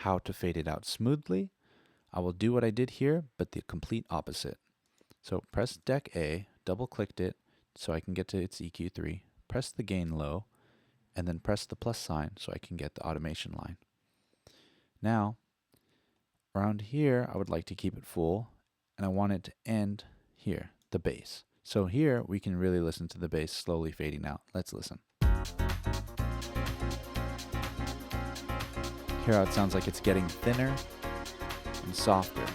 how to fade it out smoothly, I will do what I did here, but the complete opposite. So press Deck A, double clicked it so I can get to its EQ3, press the gain low, and then press the plus sign so I can get the automation line. Now, around here, I would like to keep it full, and I want it to end here, the bass. So here, we can really listen to the bass slowly fading out. Let's listen. Hear how it sounds like it's getting thinner and softer.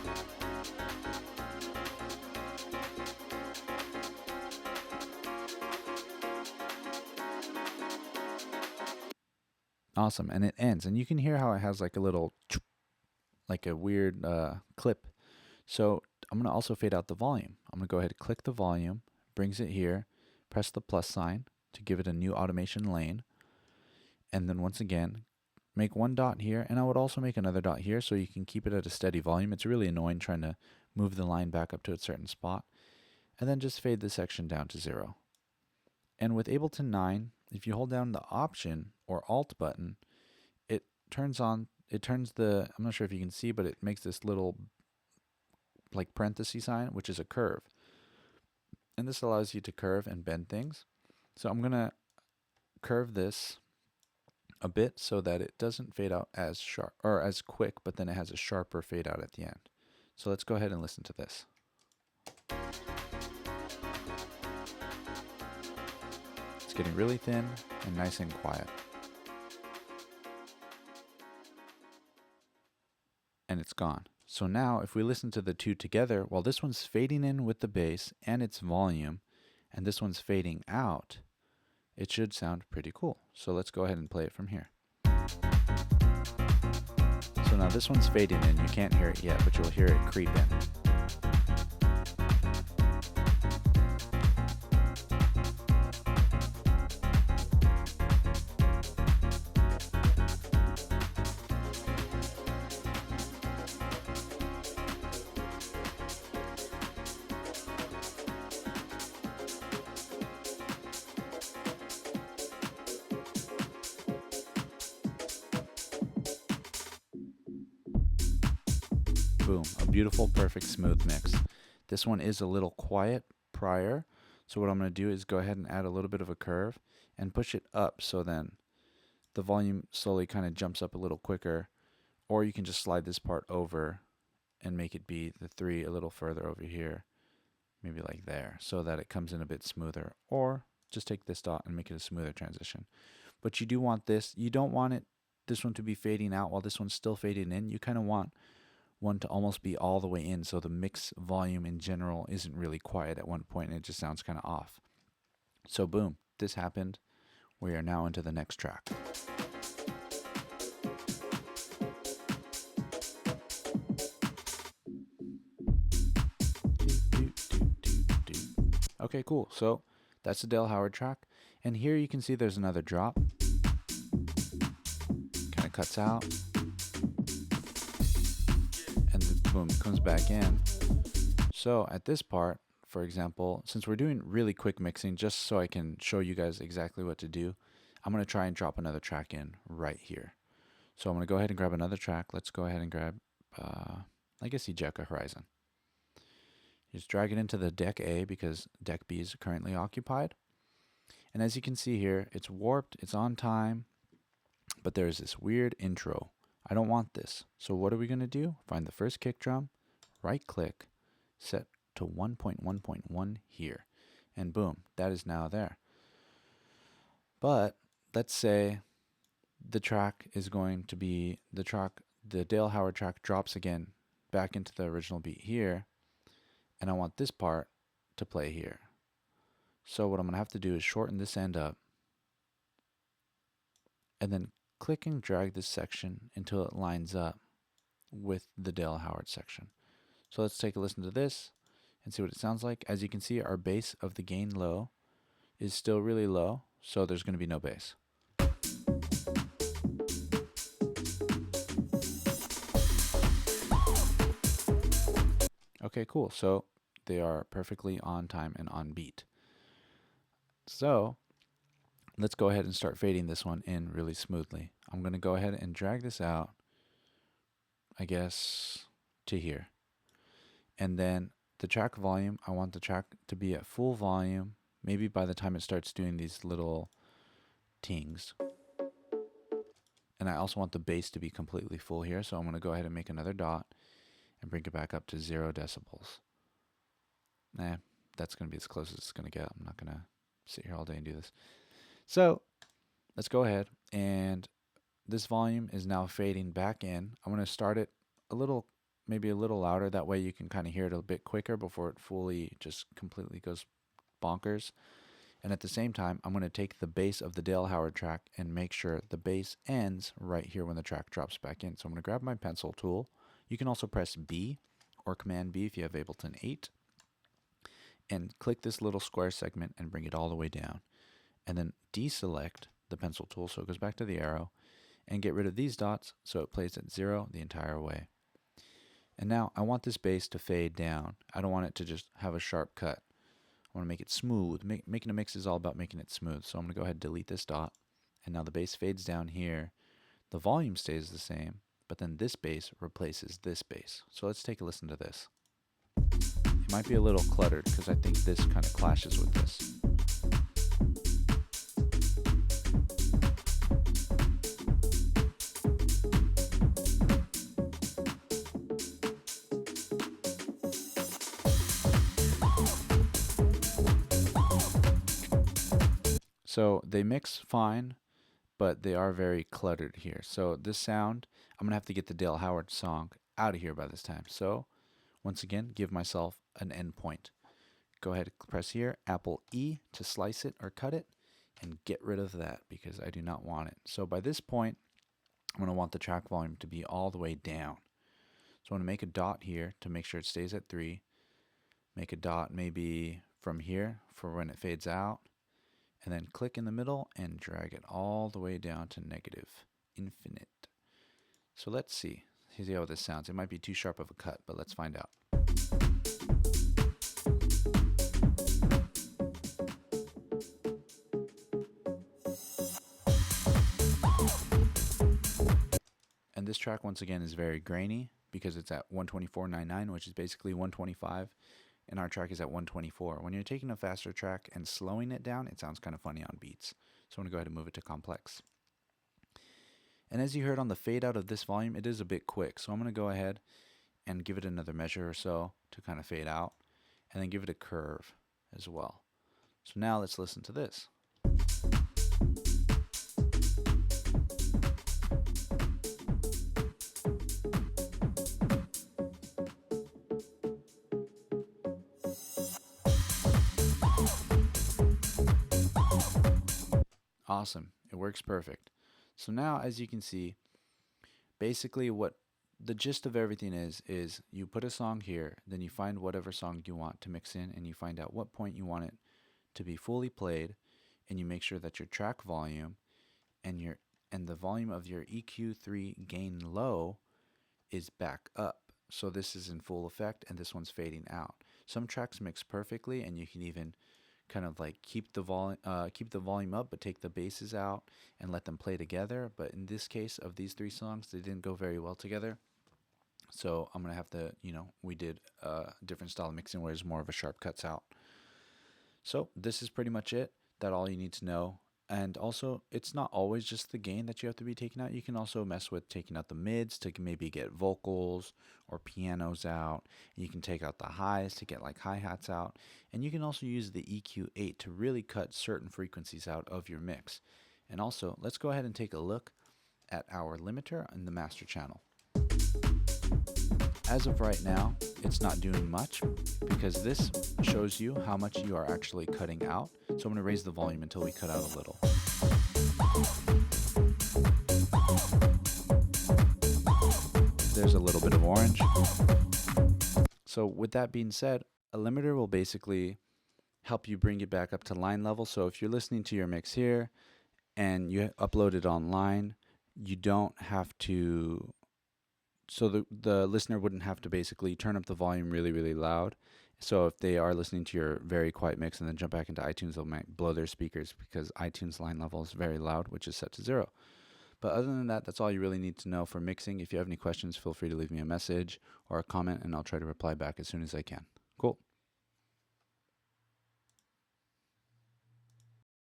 Awesome, and it ends, and you can hear how it has like a little, like a weird clip. So I'm going to also fade out the volume. I'm going to go ahead and click the volume, brings it here, press the plus sign to give it a new automation lane, and then once again, make one dot here, and I would also make another dot here so you can keep it at a steady volume. It's really annoying trying to move the line back up to a certain spot, and then just fade this section down to 0. And with Ableton 9, if you hold down the Option or Alt button, it turns the, I'm not sure if you can see, but it makes this little like parenthesis sign, which is a curve. And this allows you to curve and bend things. So I'm going to curve this a bit so that it doesn't fade out as sharp or as quick, but then it has a sharper fade out at the end. So let's go ahead and listen to this. It's getting really thin and nice and quiet. And it's gone. So now if we listen to the two together, while this one's fading in with the bass and its volume, and this one's fading out, it should sound pretty cool. So let's go ahead and play it from here. So now this one's fading in. You can't hear it yet, but you'll hear it creep in. Boom, a beautiful, perfect, smooth mix. This one is a little quiet prior, so what I'm going to do is go ahead and add a little bit of a curve and push it up so then the volume slowly kind of jumps up a little quicker, or you can just slide this part over and make it be the 3 a little further over here, maybe like there, so that it comes in a bit smoother, or just take this dot and make it a smoother transition. But you do want this, you don't want this one to be fading out while this one's still fading in. You kind of want one to almost be all the way in, so the mix volume in general isn't really quiet at one point and it just sounds kind of off. So boom, this happened. We are now into the next track. Okay, cool. So that's the Dale Howard track, and here you can see there's another drop. Kind of cuts out. And then boom, comes back in. So at this part, for example, since we're doing really quick mixing, just so I can show you guys exactly what to do, I'm going to try and drop another track in right here. So I'm going to go ahead and grab another track. Let's go ahead and grab, I guess, Ejeka Horizon. Just drag it into the Deck A because Deck B is currently occupied. And as you can see here, it's warped, it's on time, but there's this weird intro. I don't want this. So what are we going to do? Find the first kick drum, right click, set to 1.1.1 here. And boom, that is now there. But let's say the track is going to be, the Dale Howard track drops again back into the original beat here. And I want this part to play here. So what I'm going to have to do is shorten this end up and then click and drag this section until it lines up with the Dale Howard section. So let's take a listen to this and see what it sounds like. As you can see, our bass of the gain low is still really low, so there's going to be no bass. Okay, cool. So they are perfectly on time and on beat. So let's go ahead and start fading this one in really smoothly. I'm going to go ahead and drag this out I guess, to here. And then the track volume, I want the track to be at full volume, maybe by the time it starts doing these little tings. And I also want the bass to be completely full here, so I'm going to go ahead and make another dot and bring it back up to 0 decibels. Nah, that's going to be as close as it's going to get. I'm not going to sit here all day and do this. So let's go ahead, and this volume is now fading back in. I'm going to start it a little, maybe a little louder. That way you can kind of hear it a bit quicker before it fully just completely goes bonkers. And at the same time, I'm going to take the bass of the Dale Howard track and make sure the bass ends right here when the track drops back in. So I'm going to grab my pencil tool. You can also press B or Command B if you have Ableton 8. And click this little square segment and bring it all the way down. And then deselect the pencil tool so it goes back to the arrow. And get rid of these dots so it plays at 0 the entire way. And now I want this bass to fade down. I don't want it to just have a sharp cut. I want to make it smooth. Making a mix is all about making it smooth. So I'm going to go ahead and delete this dot. And now the bass fades down here. The volume stays the same, but then this bass replaces this bass. So let's take a listen to this. It might be a little cluttered because I think this kind of clashes with this. So they mix fine, but they are very cluttered here. So this sound, I'm going to have to get the Dale Howard song out of here by this time. So once again, give myself an endpoint. Go ahead and press here, Apple E to slice it or cut it, and get rid of that because I do not want it. So by this point, I'm going to want the track volume to be all the way down. So I'm going to make a dot here to make sure it stays at 3. Make a dot maybe from here for when it fades out. And then click in the middle and drag it all the way down to negative infinite. So let's see how this sounds. It might be too sharp of a cut, but let's find out. And this track once again is very grainy because it's at 124.99, which is basically 125. And our track is at 124. When you're taking a faster track and slowing it down, it sounds kind of funny on beats. So I'm going to go ahead and move it to complex. And as you heard on the fade out of this volume, it is a bit quick. So I'm going to go ahead and give it another measure or so to kind of fade out. And then give it a curve as well. So now let's listen to this. Awesome. It works perfect. So now, as you can see, basically what the gist of everything is you put a song here, then you find whatever song you want to mix in, and you find out what point you want it to be fully played, and you make sure that your track volume and the volume of your EQ3 gain low is back up. So this is in full effect, and this one's fading out. Some tracks mix perfectly, and you can even kind of like keep the volume up but take the basses out and let them play together. But in this case of these 3 songs, they didn't go very well together. So I'm gonna have to, we did a different style of mixing where it's more of a sharp cuts out. So this is pretty much it. That's all you need to know. And also, it's not always just the gain that you have to be taking out. You can also mess with taking out the mids to maybe get vocals or pianos out. You can take out the highs to get like hi-hats out. And you can also use the EQ8 to really cut certain frequencies out of your mix. And also, let's go ahead and take a look at our limiter in the master channel. As of right now, it's not doing much because this shows you how much you are actually cutting out. So I'm going to raise the volume until we cut out a little. There's a little bit of orange. So with that being said, a limiter will basically help you bring it back up to line level. So if you're listening to your mix here and you upload it online, you don't have to, so the listener wouldn't have to basically turn up the volume really, really loud. So if they are listening to your very quiet mix and then jump back into iTunes, they might blow their speakers because iTunes line level is very loud, which is set to 0. But other than that, that's all you really need to know for mixing. If you have any questions, feel free to leave me a message or a comment, and I'll try to reply back as soon as I can.